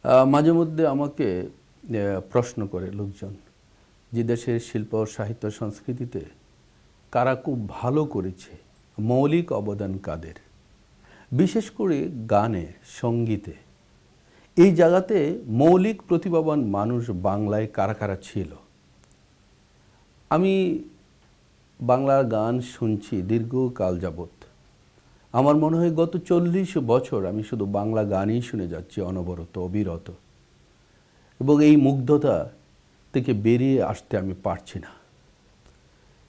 মাঝে মধ্যে আমাকে প্রশ্ন করে লোকজন যে দেশের শিল্প সাহিত্য সংস্কৃতিতে কারা খুব ভালো করেছে, মৌলিক অবদান কাদের, বিশেষ করে গানে সঙ্গীতে। এই জায়গাতে মৌলিক প্রতিভাবান মানুষ বাংলায় কারা কারা ছিল। আমি বাংলার গান শুনছি দীর্ঘকাল যাবৎ। আমার মনে হয় গত 40 বছর আমি শুধু বাংলা গানই শুনে যাচ্ছি অনবরত, অবিরত, এবং এই মুগ্ধতা থেকে বেরিয়ে আসতে আমি পারছি না।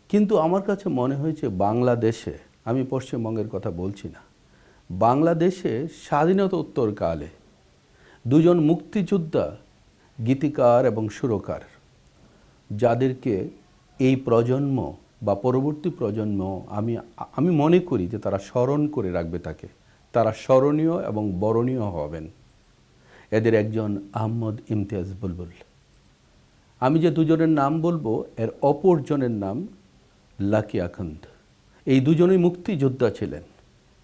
কিন্তু আমার কাছে মনে হয়েছে বাংলাদেশে, আমি পশ্চিমবঙ্গের কথা বলছি না, বাংলাদেশে স্বাধীনতা উত্তরকালে দুজন মুক্তিযোদ্ধা, গীতিকার এবং সুরকার, যাদেরকে এই প্রজন্ম বা পরবর্তী প্রজন্ম আমি মনে করি যে তারা স্মরণ করে রাখবে, তারা স্মরণীয় এবং বরণীয় হবেন। এদের একজন আহমদ ইমতিয়াজ বুলবুল। আমি যে দুজনের নাম বলবো এর অপরজনের নাম লাকি আখন্দ। এই দুজনেই মুক্তিযোদ্ধা ছিলেন,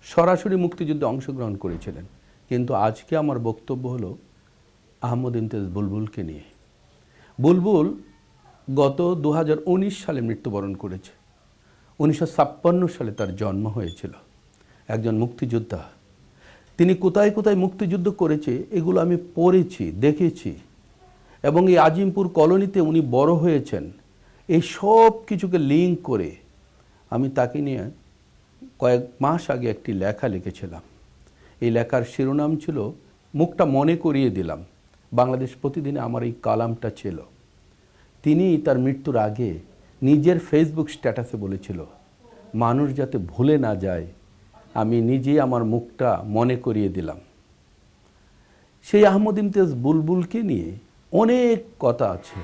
সরাসরি মুক্তিযুদ্ধে অংশগ্রহণ করেছিলেন। কিন্তু আজকে আমার বক্তব্য হলো আহমদ ইমতিয়াজ বুলবুলকে নিয়ে। বুলবুল গত 2019 সালে মৃত্যুবরণ করেছে। 1956 সালে তার জন্ম হয়েছিল। একজন মুক্তিযোদ্ধা। তিনি কোথায় কোথায় মুক্তিযুদ্ধ করেছে এগুলো আমি পড়েছি, দেখেছি, এবং এই আজিমপুর কলোনিতে উনি বড় হয়েছেন। এই সব কিছুকে লিঙ্ক করে আমি তাকে নিয়ে কয়েক মাস আগে একটি লেখা লিখেছিলাম। এই লেখার শিরোনাম ছিল মুখটা মনে করিয়ে দিলাম। বাংলাদেশ প্রতিদিনে আমার এই কালামটা ছিল। তিনি তার মৃত্যুর আগে নিজের ফেসবুক স্ট্যাটাসে বলেছিল, মানুষ যাতে ভুলে না যায়, আমি নিজেই আমার মুখটা মনে করিয়ে দিলাম। সেই আহমদ ইমতিয়াজ বুলবুলকে নিয়ে অনেক কথা আছে।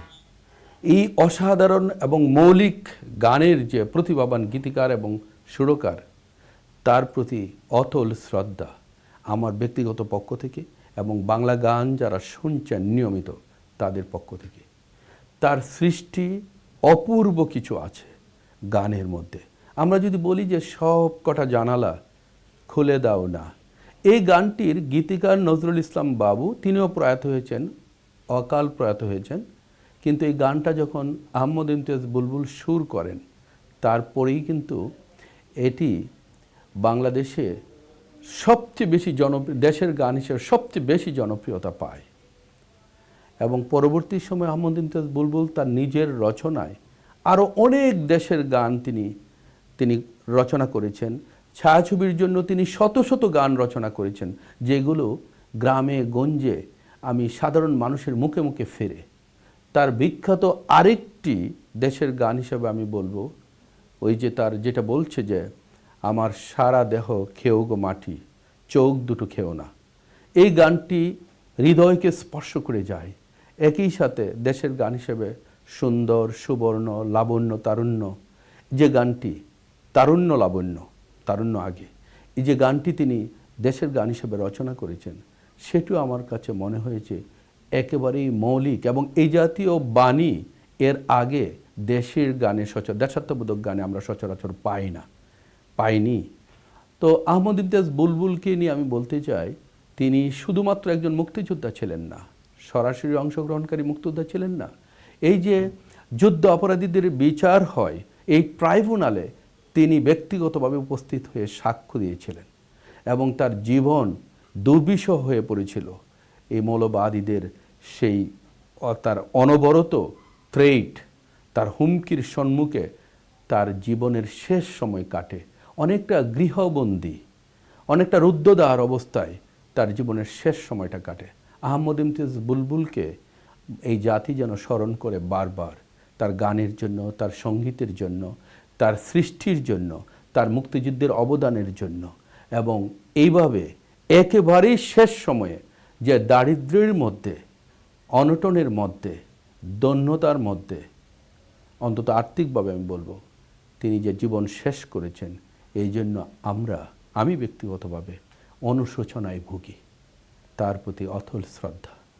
এই অসাধারণ এবং মৌলিক গানের যে প্রতিভাবান গীতিকার এবং সুরকার, তার প্রতি অতল শ্রদ্ধা আমার ব্যক্তিগত পক্ষ থেকে এবং বাংলা গান যারা শুনছেন নিয়মিত তাদের পক্ষ থেকে। তার সৃষ্টি অপূর্ব কিছু আছে গানের মধ্যে। আমরা যদি বলি যে সব কটা জানালা খুলে দাও না, এই গানটির গীতিকার নজরুল ইসলাম বাবু, তিনিও প্রয়াত হয়েছেন, অকাল প্রয়াত হয়েছেন। কিন্তু এই গানটা যখন আহমদ ইমতিয়াজ বুলবুল সুর করেন, তারপরেই কিন্তু এটি বাংলাদেশে সবচেয়ে বেশি দেশের গান হিসেবে সবচেয়ে বেশি জনপ্রিয়তা পায়। এবং পরবর্তী সময় আহমদ ইমতিয়াজ বুলবুল তার নিজের রচনায় আরও অনেক দেশের গান তিনি রচনা করেছেন। ছায়াছবির জন্য তিনি শত শত গান রচনা করেছেন, যেগুলো গ্রামে গঞ্জে আমি সাধারণ মানুষের মুখে মুখে ফেরে। তার বিখ্যাত আরেকটি দেশের গান হিসেবে আমি বলবো, ওই যে তার যেটা বলছে যে আমার সারা দেহ খেও গো মাটি, চোখ দুটো খেও না। এই গানটি হৃদয়কে স্পর্শ করে যায়। একই সাথে দেশের গান হিসেবে সুন্দর, সুবর্ণ, লাবণ্য, তারুণ্য, যে গানটি তারুণ্য লাবণ্য, তারুণ্য আগে, এই যে গানটি তিনি দেশের গান হিসেবে রচনা করেছেন, সেটিও আমার কাছে মনে হয়েছে একেবারেই মৌলিক। এবং এই জাতীয় বাণী এর আগে দেশের গানে দেশাত্মবোধক গানে আমরা সচরাচর পাইনি। তো আহমদ ইমতিয়াজ বুলবুলকে নিয়ে আমি বলতে চাই, তিনি শুধুমাত্র একজন মুক্তিযোদ্ধা ছিলেন না, সরাসরি অংশগ্রহণকারী মুক্তিযোদ্ধা ছিলেন না। এই যে যুদ্ধ অপরাধীদের বিচার হয়, এই ট্রাইব্যুনালে তিনি ব্যক্তিগতভাবে উপস্থিত হয়ে সাক্ষ্য দিয়েছিলেন এবং তার জীবন দুর্বিষহ হয়ে পড়েছিল এই মৌলবাদীদের সেই তার অনবরত থ্রেট, তার হুমকির সম্মুখে তার জীবনের শেষ সময় কাটে অনেকটা গৃহবন্দী, অনেকটা রুদ্ধদ্বার অবস্থায় তার জীবনের শেষ সময়টা কাটে। আহমদ ইমতিয়াজ বুলবুলকে এই জাতি যেন স্মরণ করে বারবার, তার গানের জন্য, তার সঙ্গীতের জন্য, তার সৃষ্টির জন্য, তার মুক্তিযুদ্ধের অবদানের জন্য। এবং এইভাবে একেবারেই শেষ সময়ে যে দারিদ্র্যের মধ্যে, অনটনের মধ্যে, দৈন্যতার মধ্যে, অন্তত আর্থিকভাবে আমি বলবো, তিনি যে জীবন শেষ করেছেন, এই জন্য আমি ব্যক্তিগতভাবে অনুশোচনায় ভুগি। তার প্রতি অথল শ্রদ্ধা।